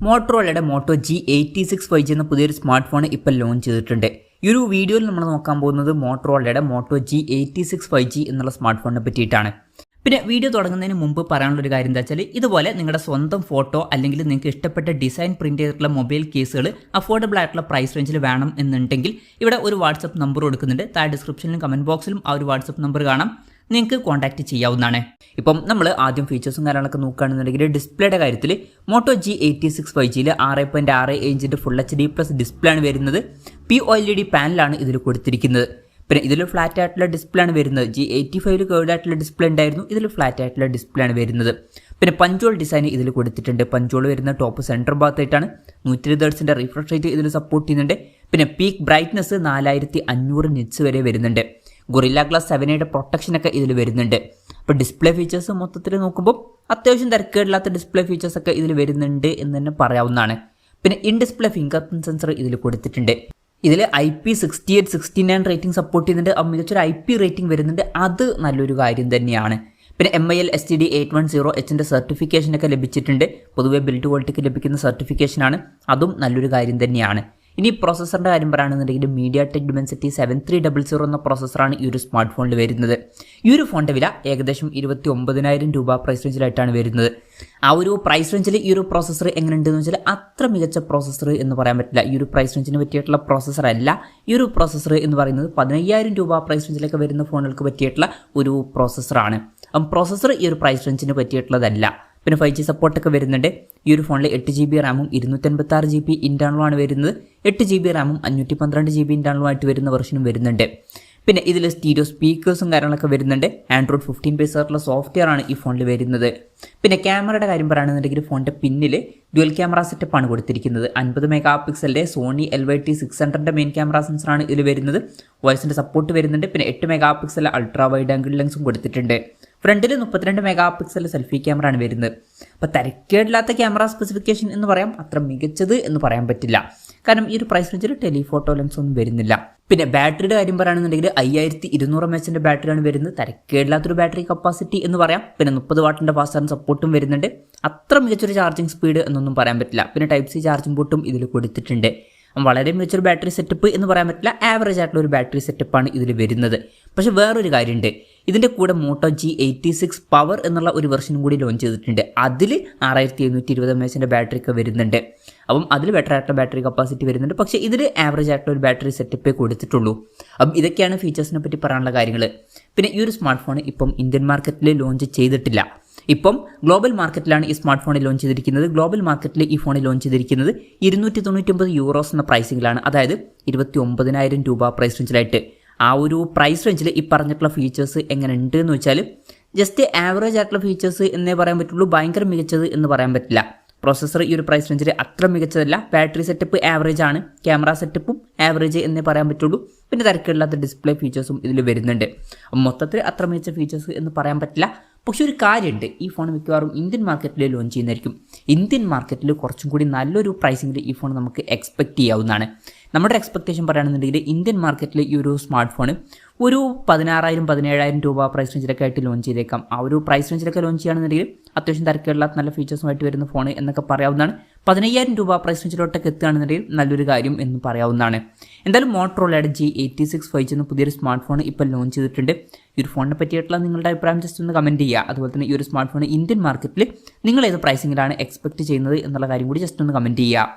മോട്ടറോളയുടെ motto G86 5G എന്ന പുതിയൊരു smart phone ഇപ്പോൾ ലോഞ്ച് ചെയ്തിട്ടുണ്ട്. ഈ ഒരു വീഡിയോയിൽ നമ്മൾ നോക്കാൻ പോകുന്നത് മോട്ടറോളയുടെ മോട്ടോ G86 5G എന്നുള്ള സ്മാർട്ട് ഫോണിനെ പറ്റിയിട്ടാണ്. പിന്നെ വീഡിയോ തുടങ്ങുന്നതിന് മുമ്പ് പറയാനുള്ളൊരു കാര്യം എന്താ വെച്ചാൽ, ഇതുപോലെ നിങ്ങളുടെ സ്വന്തം ഫോട്ടോ അല്ലെങ്കിൽ നിങ്ങൾക്ക് ഇഷ്ടപ്പെട്ട ഡിസൈൻ പ്രിന്റ് ചെയ്തിട്ടുള്ള മൊബൈൽ കേസുകൾ അഫോർഡബിൾ ആയിട്ടുള്ള പ്രൈസ് റേഞ്ചിൽ വേണം എന്നുണ്ടെങ്കിൽ ഇവിടെ ഒരു വാട്സപ്പ് നമ്പർ കൊടുക്കുന്നുണ്ട്. താഴെ ഡിസ്ക്രിപ്ഷനിലും കമന്റ് ബോക്സിലും ആ ഒരു വാട്സപ്പ് നമ്പർ കാണാം, നിങ്ങൾക്ക് കോൺടാക്ട് ചെയ്യാവുന്നതാണ്. ഇപ്പം നമ്മൾ ആദ്യം ഫീച്ചേഴ്സും കാര്യങ്ങളൊക്കെ നോക്കുകയാണെന്നുണ്ടെങ്കിൽ ഡിസ്പ്ലേയുടെ കാര്യത്തിൽ മോട്ടോ G86 5Gയിൽ 6.6 ഇഞ്ചിൻ്റെ ഫുൾ HD+ ഡിസ്പ്ലേ ആണ് വരുന്നത്. POLED പാനലാണ് ഇതിൽ കൊടുത്തിരിക്കുന്നത്. പിന്നെ ഇതിൽ ഫ്ലാറ്റ് ആയിട്ടുള്ള ഡിസ്പ്ലേ ആണ് വരുന്നത്. G85 കേർഡ് ആയിട്ടുള്ള ഡിസ്പ്ലേ ഉണ്ടായിരുന്നു, ഇതിൽ ഫ്ലാറ്റ് ആയിട്ടുള്ള ഡിസ്പ്ലേ ആണ് വരുന്നത്. പിന്നെ പഞ്ചോൾ ഡിസൈൻ ഇതിൽ കൊടുത്തിട്ടുണ്ട്. പഞ്ചോൾ വരുന്ന ടോപ്പ് സെൻറ്റർ ഭാഗത്തായിട്ടാണ്. 120 Hz റിഫ്രഷ് റേറ്റ് ഇതിൽ സപ്പോർട്ട് ചെയ്യുന്നുണ്ട്. പിന്നെ പീക്ക് ബ്രൈറ്റ്നസ് 4500 നിറ്റ്സ് വരെ വരുന്നുണ്ട്. ഗൊറില്ല ഗ്ലാസ് 7യുടെ പ്രൊട്ടക്ഷനൊക്കെ ഇതിൽ വരുന്നുണ്ട്. അപ്പോൾ ഡിസ്പ്ലേ ഫീച്ചേഴ്സ് മൊത്തത്തിൽ നോക്കുമ്പോൾ അത്യാവശ്യം തിരക്കേടില്ലാത്ത ഡിസ്പ്ലേ ഫീച്ചേഴ്സൊക്കെ ഇതിൽ വരുന്നുണ്ട് എന്ന് തന്നെ പറയാവുന്നതാണ്. പിന്നെ in display finger print sensor ഇതിൽ കൊടുത്തിട്ടുണ്ട്. ഇതിൽ IP68-69 റേറ്റിംഗ് സപ്പോർട്ട് ചെയ്യുന്നുണ്ട്. മികച്ചൊരു IP റേറ്റിംഗ് വരുന്നുണ്ട്, അത് നല്ലൊരു കാര്യം തന്നെയാണ്. പിന്നെ MIL STD 810Hന്റെ സർട്ടിഫിക്കേഷനൊക്കെ ലഭിച്ചിട്ടുണ്ട്. പൊതുവെ ബിൽഡ് ക്വാളിറ്റിക്ക് ലഭിക്കുന്ന സർട്ടിഫിക്കേഷനാണ്, അതും നല്ലൊരു കാര്യം തന്നെയാണ്. ഇനി പ്രോസസ്സറിൻ്റെ കാര്യം പറയുകയാണെന്നുണ്ടെങ്കിൽ MediaTek Dimensity 7300 എന്ന പ്രോസസ്സറാണ് ഈ ഒരു സ്മാർട്ട് ഫോണിൽ വരുന്നത്. ഈ ഒരു ഫോണിൻ്റെ വില ഏകദേശം 29,000 രൂപ പ്രൈസ് റേഞ്ചിലായിട്ടാണ് വരുന്നത്. ആ ഒരു പ്രൈസ് റേഞ്ചിൽ ഈ ഒരു പ്രോസസ്സർ എങ്ങനെയുണ്ടെന്ന് വെച്ചാൽ അത്ര മികച്ച പ്രോസസ്സർ എന്ന് പറയാൻ പറ്റില്ല. ഈ ഒരു പ്രൈസ് റേഞ്ചിന് പറ്റിയിട്ടുള്ള പ്രോസസ്സർ അല്ല ഈ ഒരു പ്രോസസ്സർ എന്ന് പറയുന്നത്. 15,000 രൂപ പ്രൈസ് റേഞ്ചിലൊക്കെ വരുന്ന ഫോണുകൾക്ക് പറ്റിയിട്ടുള്ള ഒരു പ്രോസസ്സറാണ്. പ്രോസസ്സർ ഈ ഒരു പ്രൈസ് റേഞ്ചിന് പറ്റിയിട്ടുള്ളതല്ല. പിന്നെ 5G സപ്പോർട്ടൊക്കെ വരുന്നുണ്ട്. ഈ ഒരു ഫോണിൽ 8GB റാമും 256GB ഇൻറ്റേർണലുമാണ് വരുന്നത്. 8GB റാമും 512GB ഇൻറ്റേർണലുമായിട്ട് വരുന്ന വെർഷനും വരുന്നുണ്ട്. പിന്നെ ഇതിൽ സ്റ്റീരിയോ സ്പീക്കേഴ്സും കാര്യങ്ങളൊക്കെ വരുന്നുണ്ട്. Android 15 ബേസ് ആയിട്ടുള്ള സോഫ്റ്റ്വെയർ ആണ് ഈ ഫോണിൽ വരുന്നത്. പിന്നെ ക്യാമറയുടെ കാര്യം പറയുകയാണെന്നുണ്ടെങ്കിൽ ഫോണിൻ്റെ പിന്നിൽ ഡ്യുവൽ ക്യാമറ സെറ്റപ്പാണ് കൊടുത്തിരിക്കുന്നത്. 50 MP സോണി LYT600ന്റെ മെയിൻ ക്യാമറ സെൻസറാണ് ഇതിൽ വരുന്നത്. വോയിസിൻ്റെ സപ്പോർട്ട് വരുന്നുണ്ട്. പിന്നെ 8 MP അൾട്രാ വൈഡ് ആംഗിൾ ലെൻസും കൊടുത്തിട്ടുണ്ട്. ഫ്രണ്ടിൽ 32 MP സെൽഫി ക്യാമറ ആണ് വരുന്നത്. അപ്പോൾ തിരക്കേടില്ലാത്ത ക്യാമറ സ്പെസിഫിക്കേഷൻ എന്ന് പറയാം, അത്ര മികച്ചത് എന്ന് പറയാൻ പറ്റില്ല. കാരണം ഈ ഒരു പ്രൈസ് റേഞ്ചിൽ ടെലിഫോട്ടോ ലെൻസ് ഒന്നും വരുന്നില്ല. പിന്നെ ബാറ്ററിയുടെ കാര്യം പറയുകയാണെന്നുണ്ടെങ്കിൽ 5200 mAhന്റെ ബാറ്ററിയാണ് വരുന്നത്. തിരക്കേടില്ലാത്തൊരു ബാറ്ററി കപ്പാസിറ്റി എന്ന് പറയാം. പിന്നെ 30 വാട്ടിൻ്റെ ഫാസ്റ്റ് ചാർജിംഗ് സപ്പോർട്ടും വരുന്നുണ്ട്. അത്ര മികച്ചൊരു ചാർജിങ് സ്പീഡ് എന്നൊന്നും പറയാൻ പറ്റില്ല. പിന്നെ Type-C ചാർജിംഗ് പോർട്ടും ഇതിൽ കൊടുത്തിട്ടുണ്ട്. വളരെ മികച്ചൊരു ബാറ്ററി സെറ്റപ്പ് എന്ന് പറയാൻ പറ്റില്ല, ആവറേജ് ആയിട്ടുള്ള ഒരു ബാറ്ററി സെറ്റപ്പാണ് ഇതിൽ വരുന്നത്. പക്ഷേ വേറൊരു കാര്യമുണ്ട്, ഇതിൻ്റെ കൂടെ മോട്ടോ G86 പവർ എന്നുള്ള ഒരു വെർഷനും കൂടി ലോഞ്ച് ചെയ്തിട്ടുണ്ട്. അതിൽ 6720 mAhന്റെ ബാറ്ററി ഒക്കെ വരുന്നുണ്ട്. അപ്പം അതിൽ ബെറ്റർ ആയിട്ടുള്ള ബാറ്ററി കപ്പാസിറ്റി വരുന്നുണ്ട്. പക്ഷേ ഇതിൽ ആവറേജ് ആയിട്ടുള്ള ഒരു ബാറ്ററി സെറ്റപ്പേ കൊടുത്തിട്ടുള്ളൂ. അപ്പം ഇതൊക്കെയാണ് ഫീച്ചേഴ്സിനെ പറ്റി പറയാനുള്ള കാര്യങ്ങൾ. പിന്നെ ഈ ഒരു സ്മാർട്ട് ഫോൺ ഇപ്പം ഇന്ത്യൻ മാർക്കറ്റിൽ ലോഞ്ച് ചെയ്തിട്ടില്ല. ഇപ്പം ഗ്ലോബൽ മാർക്കറ്റിലാണ് ഈ സ്മാർട്ട് ഫോണിൽ ലോഞ്ച് ചെയ്തിരിക്കുന്നത്. ഗ്ലോബൽ മാർക്കറ്റിൽ ഈ ഫോണിൽ ലോഞ്ച് ചെയ്തിരിക്കുന്നത് €299 എന്ന പ്രൈസിങ്ങിലാണ്. അതായത് 29,000 രൂപ പ്രൈസ് റേഞ്ചിലായിട്ട്. ആ ഒരു പ്രൈസ് റേഞ്ചിൽ ഈ പറഞ്ഞിട്ടുള്ള ഫീച്ചേഴ്സ് എങ്ങനെ ഉണ്ട് എന്ന് വെച്ചാൽ ജസ്റ്റ് ആവറേജ് ആയിട്ടുള്ള ഫീച്ചേഴ്സ് എന്നേ പറയാൻ പറ്റുള്ളൂ, ഭയങ്കര മികച്ചത് എന്ന് പറയാൻ പറ്റില്ല. പ്രോസസ്സർ ഈ ഒരു പ്രൈസ് റേഞ്ചിൽ അത്ര മികച്ചതല്ല. ബാറ്ററി സെറ്റപ്പ് ആവറേജ് ആണ്, ക്യാമറ സെറ്റപ്പും ആവറേജ് എന്നേ പറയാൻ പറ്റുള്ളൂ. പിന്നെ തിരക്കില്ലാത്ത ഡിസ്പ്ലേ ഫീച്ചേഴ്സും ഇതിൽ വരുന്നുണ്ട്. മൊത്തത്തിൽ അത്ര മികച്ച ഫീച്ചേഴ്സ് എന്ന് പറയാൻ പറ്റില്ല. പക്ഷെ ഒരു കാര്യമുണ്ട്, ഈ ഫോൺ മിക്കവാറും ഇന്ത്യൻ മാർക്കറ്റിൽ ലോഞ്ച് ചെയ്യുന്നതായിരിക്കും. ഇന്ത്യൻ മാർക്കറ്റിൽ കുറച്ചും കൂടി നല്ലൊരു പ്രൈസിങ്ങിൽ ഈ ഫോൺ നമുക്ക് എക്സ്പെക്ട് ചെയ്യാവുന്നതാണ്. നമ്മുടെ എക്സ്പെക്ടേഷൻ പറയുകയാണെന്നുണ്ടെങ്കിൽ ഇന്ത്യൻ മാർക്കറ്റിൽ ഈ ഒരു സ്മാർട്ട് ഫോൺ ഒരു 16,000-17,000 രൂപ പ്രൈസ് റേഞ്ചിലൊക്കെ ആയിട്ട് ലോഞ്ച് ചെയ്തേക്കാം. ആ ഒരു പ്രൈസ് റേഞ്ചിലൊക്കെ ലോഞ്ച് ചെയ്യുകയാണെന്നുണ്ടെങ്കിൽ അത്യാവശ്യം തിരക്കുകളില്ലാത്ത നല്ല ഫീച്ചേഴ്സുമായിട്ട് വരുന്ന ഫോൺ എന്നൊക്കെ പറയാവുന്നതാണ്. 15,000 രൂപ പ്രൈസ് റേഞ്ചിലോട്ടൊക്കെ എത്തുകയാണെന്നുണ്ടെങ്കിൽ നല്ലൊരു കാര്യം എന്ന് പറയാവുന്നതാണ്. എന്തായാലും മോട്ടറോളയുടെ G86 5G എന്ന പുതിയൊരു സ്മാർട്ട് ഫോൺ ഇപ്പോൾ ലോഞ്ച് ചെയ്തിട്ടുണ്ട്. ഈ ഒരു ഫോണിനെ പറ്റിയിട്ടുള്ള നിങ്ങളുടെ അഭിപ്രായം ജസ്റ്റ് ഒന്ന് കമൻറ്റ് ചെയ്യുക. അതുപോലെ തന്നെ ഈ ഒരു സ്മാർട്ട് ഫോൺ ഇന്ത്യൻ മാർക്കറ്റിൽ നിങ്ങൾ ഏത് പ്രൈസിങ്ങിലാണ് എക്സ്പെക്ട് ചെയ്യുന്നത് എന്നുള്ള കാര്യം കൂടി ജസ്റ്റ് ഒന്ന് കമൻറ്റ് ചെയ്യുക.